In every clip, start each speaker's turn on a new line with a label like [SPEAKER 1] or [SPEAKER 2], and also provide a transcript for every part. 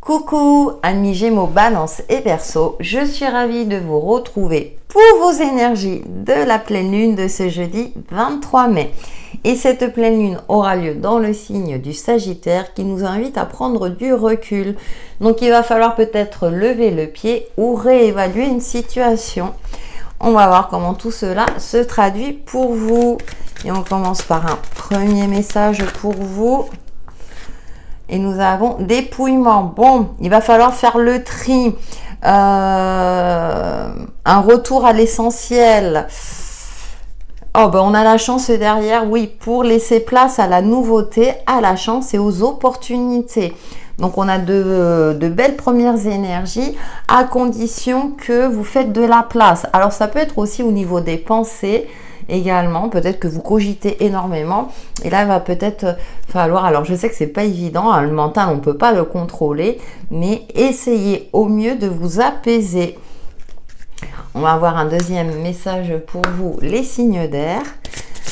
[SPEAKER 1] Coucou amis Gémeaux, Balance et Verseau, je suis ravie de vous retrouver pour vos énergies de la pleine lune de ce jeudi 23 mai. Et cette pleine lune aura lieu dans le signe du Sagittaire qui nous invite à prendre du recul. Donc il va falloir peut-être lever le pied ou réévaluer une situation. On va voir comment tout cela se traduit pour vous. Et on commence par un premier message pour vous. Et nous avons dépouillement. Bon, il va falloir faire le tri. Un retour à l'essentiel. Oh, ben on a la chance derrière, oui, pour laisser place à la nouveauté, à la chance et aux opportunités. Donc, on a de belles premières énergies à condition que vous faites de la place. Alors, ça peut être aussi au niveau des pensées. Également, peut-être que vous cogitez énormément et là il va peut-être falloir, alors je sais que c'est pas évident, hein, le mental on peut pas le contrôler, mais essayez au mieux de vous apaiser. On va avoir un deuxième message pour vous, les signes d'air.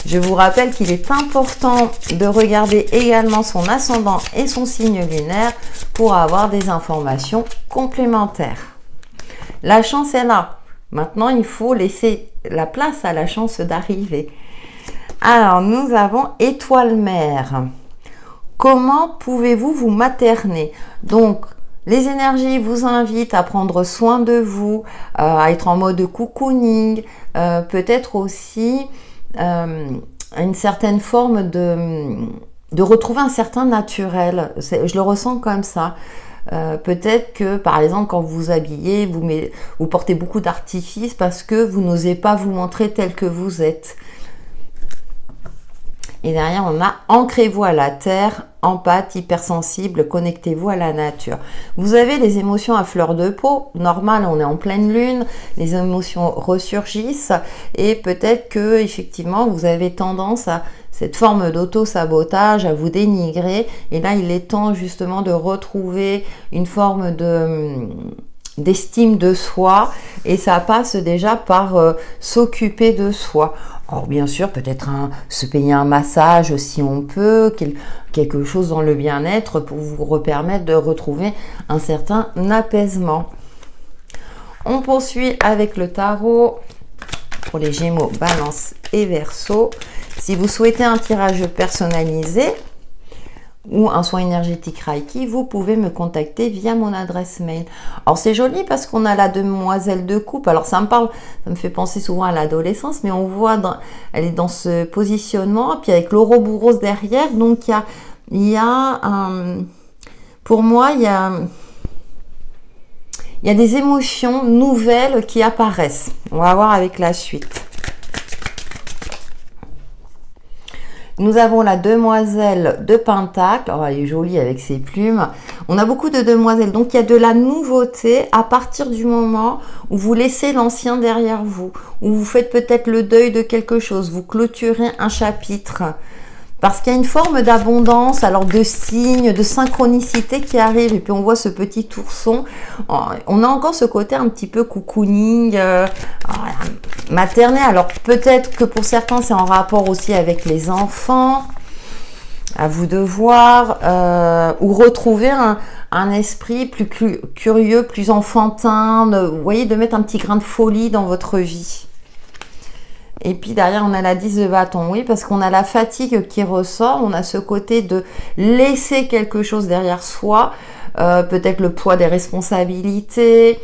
[SPEAKER 1] Je vous rappelle qu'il est important de regarder également son ascendant et son signe lunaire pour avoir des informations complémentaires. La chance est là. Maintenant, il faut laisser la place à la chance d'arriver. Alors, nous avons étoile mère. Comment pouvez-vous vous materner? Donc, les énergies vous invitent à prendre soin de vous, à être en mode cocooning, peut-être aussi une certaine forme de retrouver un certain naturel. Je le ressens comme ça. Peut-être que par exemple quand vous vous habillez, vous portez beaucoup d'artifices parce que vous n'osez pas vous montrer tel que vous êtes. Et derrière on a ancrez-vous à la terre, empathe, hypersensible, connectez-vous à la nature. Vous avez des émotions à fleur de peau, normal, on est en pleine lune, les émotions ressurgissent et peut-être que effectivement vous avez tendance à cette forme d'auto-sabotage, à vous dénigrer. Et là, il est temps justement de retrouver une forme d'estime de soi. Et ça passe déjà par s'occuper de soi. Alors bien sûr, peut-être se payer un massage si on peut, quelque chose dans le bien-être pour vous permettre de retrouver un certain apaisement. On poursuit avec le tarot pour les Gémeaux, Balance et Verseau. Si vous souhaitez un tirage personnalisé ou un soin énergétique Reiki, vous pouvez me contacter via mon adresse mail. Alors c'est joli parce qu'on a la demoiselle de coupe. Alors ça me fait penser souvent à l'adolescence, mais on voit, elle est dans ce positionnement, puis avec l'Ouroboros derrière. Donc pour moi, il y a des émotions nouvelles qui apparaissent. On va voir avec la suite. Nous avons la demoiselle de Pentacle. Oh, elle est jolie avec ses plumes. On a beaucoup de demoiselles. Donc, il y a de la nouveauté à partir du moment où vous laissez l'ancien derrière vous. Où vous faites peut-être le deuil de quelque chose. Vous clôturez un chapitre. Parce qu'il y a une forme d'abondance, alors de signes, de synchronicité qui arrive. Et puis on voit ce petit ourson. On a encore ce côté un petit peu cocooning, maternel. Alors peut-être que pour certains c'est en rapport aussi avec les enfants. À vous de voir. Ou retrouver un esprit plus curieux, plus enfantin. Vous voyez, de mettre un petit grain de folie dans votre vie. Et puis derrière, on a la 10 de bâton, oui, parce qu'on a la fatigue qui ressort. On a ce côté de laisser quelque chose derrière soi. Peut-être le poids des responsabilités.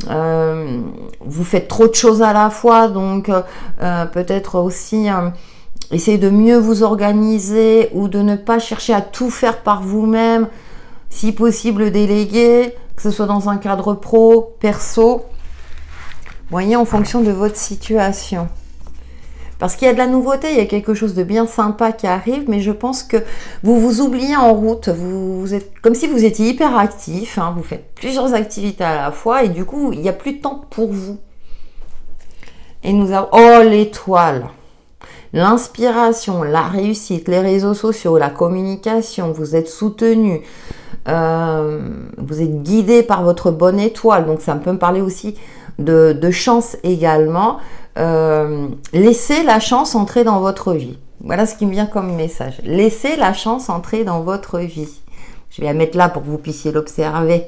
[SPEAKER 1] Vous faites trop de choses à la fois. Donc, peut-être aussi essayer de mieux vous organiser ou de ne pas chercher à tout faire par vous-même. Si possible, déléguer, que ce soit dans un cadre pro, perso. Voyez, en fonction de votre situation. Parce qu'il y a de la nouveauté, il y a quelque chose de bien sympa qui arrive, mais je pense que vous vous oubliez en route. Vous êtes comme si vous étiez hyper actif, hein, vous faites plusieurs activités à la fois et du coup, il n'y a plus de temps pour vous. Et nous avons, oh, l'étoile, l'inspiration, la réussite, les réseaux sociaux, la communication, vous êtes soutenu, vous êtes guidé par votre bonne étoile, donc ça peut me parler aussi de chance également. Laissez la chance entrer dans votre vie. Voilà ce qui me vient comme message. Laissez la chance entrer dans votre vie. Je vais la mettre là pour que vous puissiez l'observer.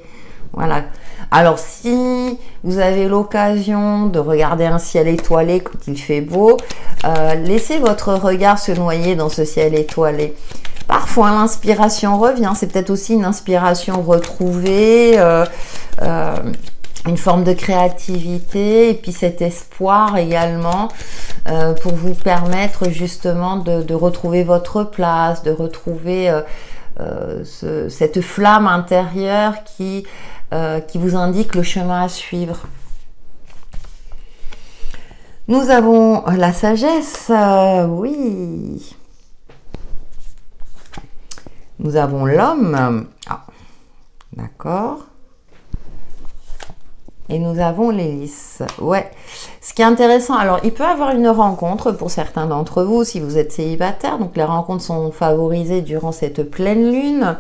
[SPEAKER 1] Voilà. Alors, si vous avez l'occasion de regarder un ciel étoilé quand il fait beau, laissez votre regard se noyer dans ce ciel étoilé. Parfois, l'inspiration revient. C'est peut-être aussi une inspiration retrouvée, une forme de créativité et puis cet espoir également pour vous permettre justement de retrouver votre place, de retrouver cette flamme intérieure qui vous indique le chemin à suivre. Nous avons la sagesse, oui. Nous avons l'homme, d'accord. Et nous avons l'hélice. Ouais. Ce qui est intéressant, alors il peut y avoir une rencontre pour certains d'entre vous si vous êtes célibataire. Donc les rencontres sont favorisées durant cette pleine lune.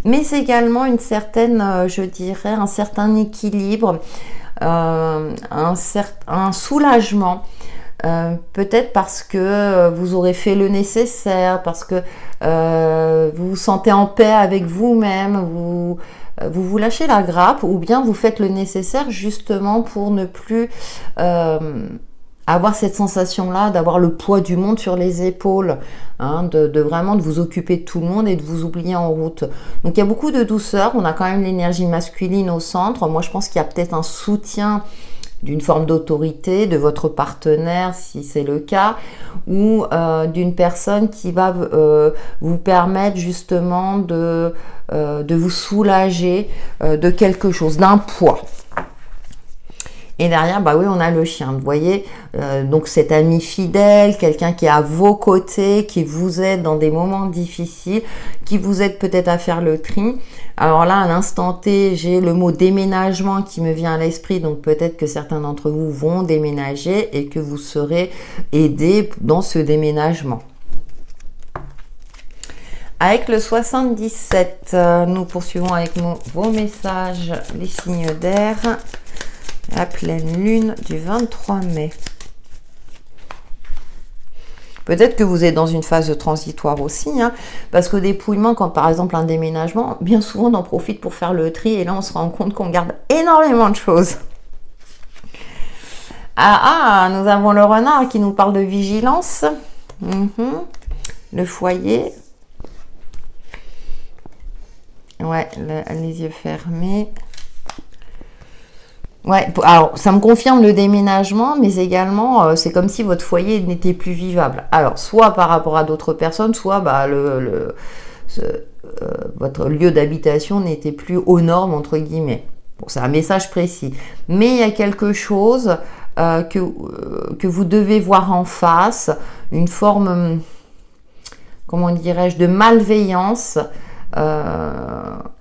[SPEAKER 1] Mais c'est également une certaine, je dirais, un certain équilibre, un soulagement. Peut-être parce que vous aurez fait le nécessaire, parce que vous vous sentez en paix avec vous-même, vous lâchez la grappe, ou bien vous faites le nécessaire justement pour ne plus avoir cette sensation-là d'avoir le poids du monde sur les épaules, hein, de vraiment de vous occuper de tout le monde et de vous oublier en route. Donc il y a beaucoup de douceur, on a quand même l'énergie masculine au centre. Moi je pense qu'il y a peut-être un soutien d'une forme d'autorité de votre partenaire si c'est le cas, ou d'une personne qui va vous permettre justement de vous soulager de quelque chose, d'un poids. Et derrière, bah oui, on a le chien, vous voyez, donc cet ami fidèle, quelqu'un qui est à vos côtés, qui vous aide dans des moments difficiles, qui vous aide peut-être à faire le tri. Alors là, à l'instant T, j'ai le mot déménagement qui me vient à l'esprit, donc peut-être que certains d'entre vous vont déménager et que vous serez aidés dans ce déménagement. Avec le 77, nous poursuivons avec vos messages, les signes d'air. La pleine lune du 23 mai. Peut-être que vous êtes dans une phase de transitoire aussi, hein, parce que dépouillement, quand par exemple un déménagement, bien souvent on en profite pour faire le tri et là on se rend compte qu'on garde énormément de choses. Nous avons le renard qui nous parle de vigilance. Le foyer. Ouais, les yeux fermés. Ouais, alors ça me confirme le déménagement, mais également c'est comme si votre foyer n'était plus vivable. Alors soit par rapport à d'autres personnes, soit votre lieu d'habitation n'était plus aux normes entre guillemets. Bon, c'est un message précis, mais il y a quelque chose que vous devez voir en face, une forme, comment dirais-je, de malveillance.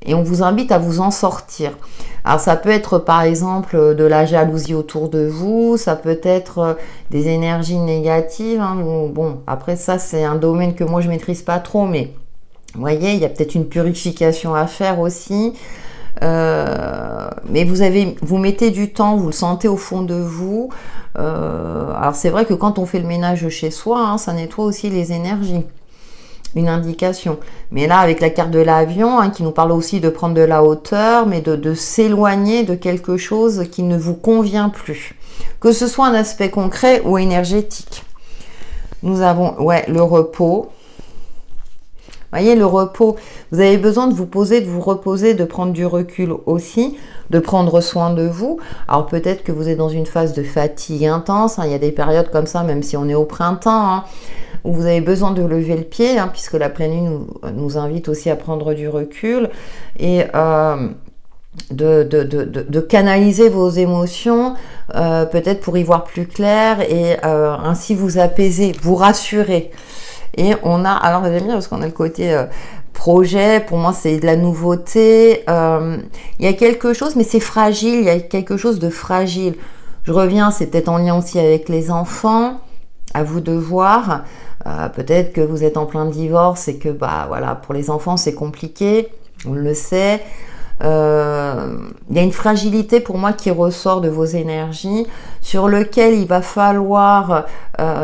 [SPEAKER 1] Et on vous invite à vous en sortir. Alors ça peut être par exemple de la jalousie autour de vous, ça peut être des énergies négatives, hein. Bon, après ça c'est un domaine que moi je maîtrise pas trop, mais vous voyez, il y a peut-être une purification à faire aussi. Mais vous mettez du temps, vous le sentez au fond de vous. Alors c'est vrai que quand on fait le ménage chez soi, hein, ça nettoie aussi les énergies. Une indication. Mais là, avec la carte de l'avion, hein, qui nous parle aussi de prendre de la hauteur, mais de s'éloigner de quelque chose qui ne vous convient plus. Que ce soit un aspect concret ou énergétique. Nous avons, ouais, le repos. Vous voyez, le repos, vous avez besoin de vous poser, de vous reposer, de prendre du recul aussi, de prendre soin de vous. Alors peut-être que vous êtes dans une phase de fatigue intense, hein, il y a des périodes comme ça, même si on est au printemps, hein, où vous avez besoin de lever le pied, hein, puisque la pleine lune nous invite aussi à prendre du recul et de canaliser vos émotions, peut-être pour y voir plus clair et ainsi vous apaiser, vous rassurer. Et on a, alors vous allez me dire, parce qu'on a le côté projet, pour moi c'est de la nouveauté, il y a quelque chose, mais c'est fragile, il y a quelque chose de fragile. Je reviens, c'est peut-être en lien aussi avec les enfants, à vous de voir. Peut-être que vous êtes en plein divorce et que bah voilà, pour les enfants c'est compliqué, on le sait. Il y a une fragilité pour moi qui ressort de vos énergies, sur lequel il va falloir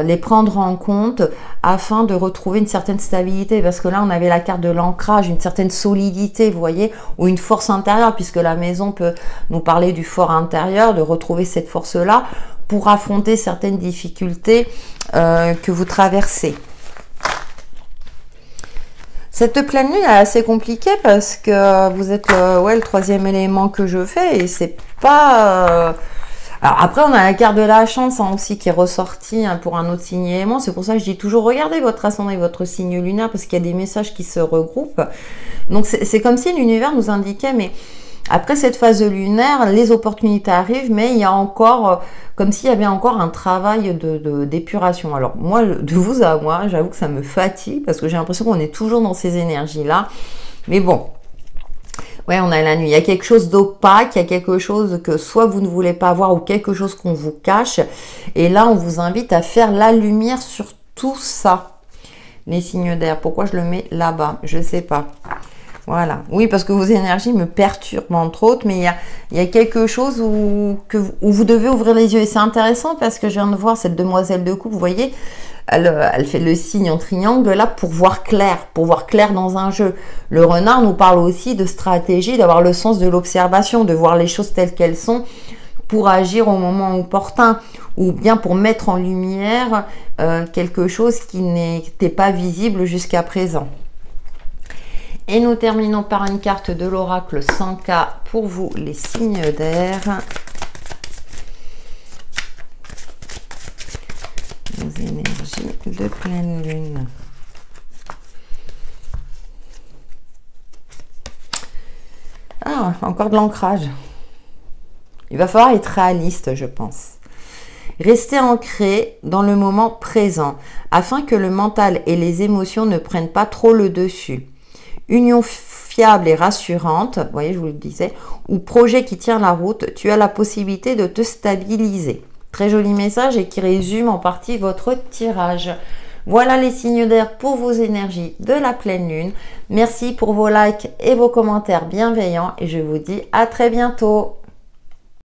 [SPEAKER 1] les prendre en compte afin de retrouver une certaine stabilité, parce que là on avait la carte de l'ancrage, une certaine solidité, vous voyez, ou une force intérieure, puisque la maison peut nous parler du fort intérieur, de retrouver cette force-là pour affronter certaines difficultés que vous traversez. Cette pleine lune est assez compliquée parce que vous êtes le troisième élément que je fais et c'est pas... Alors après, on a la carte de la chance hein, aussi qui est ressortie hein, pour un autre signe élément. C'est pour ça que je dis toujours, regardez votre ascendant et votre signe lunaire parce qu'il y a des messages qui se regroupent. Donc c'est comme si l'univers nous indiquait, mais après cette phase lunaire, les opportunités arrivent, mais il y a encore, comme s'il y avait encore un travail d'épuration. Alors moi, de vous à moi, j'avoue que ça me fatigue parce que j'ai l'impression qu'on est toujours dans ces énergies-là. Mais bon, ouais, on a la nuit. Il y a quelque chose d'opaque, il y a quelque chose que soit vous ne voulez pas voir ou quelque chose qu'on vous cache. Et là, on vous invite à faire la lumière sur tout ça. Les signes d'air, pourquoi je le mets là-bas? Je ne sais pas. Voilà. Oui, parce que vos énergies me perturbent, entre autres, mais il y a quelque chose où vous devez ouvrir les yeux. Et c'est intéressant parce que je viens de voir cette demoiselle de coupe, vous voyez, elle fait le signe en triangle là pour voir clair dans un jeu. Le renard nous parle aussi de stratégie, d'avoir le sens de l'observation, de voir les choses telles qu'elles sont pour agir au moment opportun ou bien pour mettre en lumière quelque chose qui n'était pas visible jusqu'à présent. Et nous terminons par une carte de l'oracle 100K pour vous, les signes d'air. Nos énergies de pleine lune. Ah, encore de l'ancrage. Il va falloir être réaliste, je pense. Restez ancré dans le moment présent afin que le mental et les émotions ne prennent pas trop le dessus. Union fiable et rassurante, vous voyez, je vous le disais, ou projet qui tient la route, tu as la possibilité de te stabiliser. Très joli message et qui résume en partie votre tirage. Voilà les signes d'air pour vos énergies de la pleine lune. Merci pour vos likes et vos commentaires bienveillants et je vous dis à très bientôt.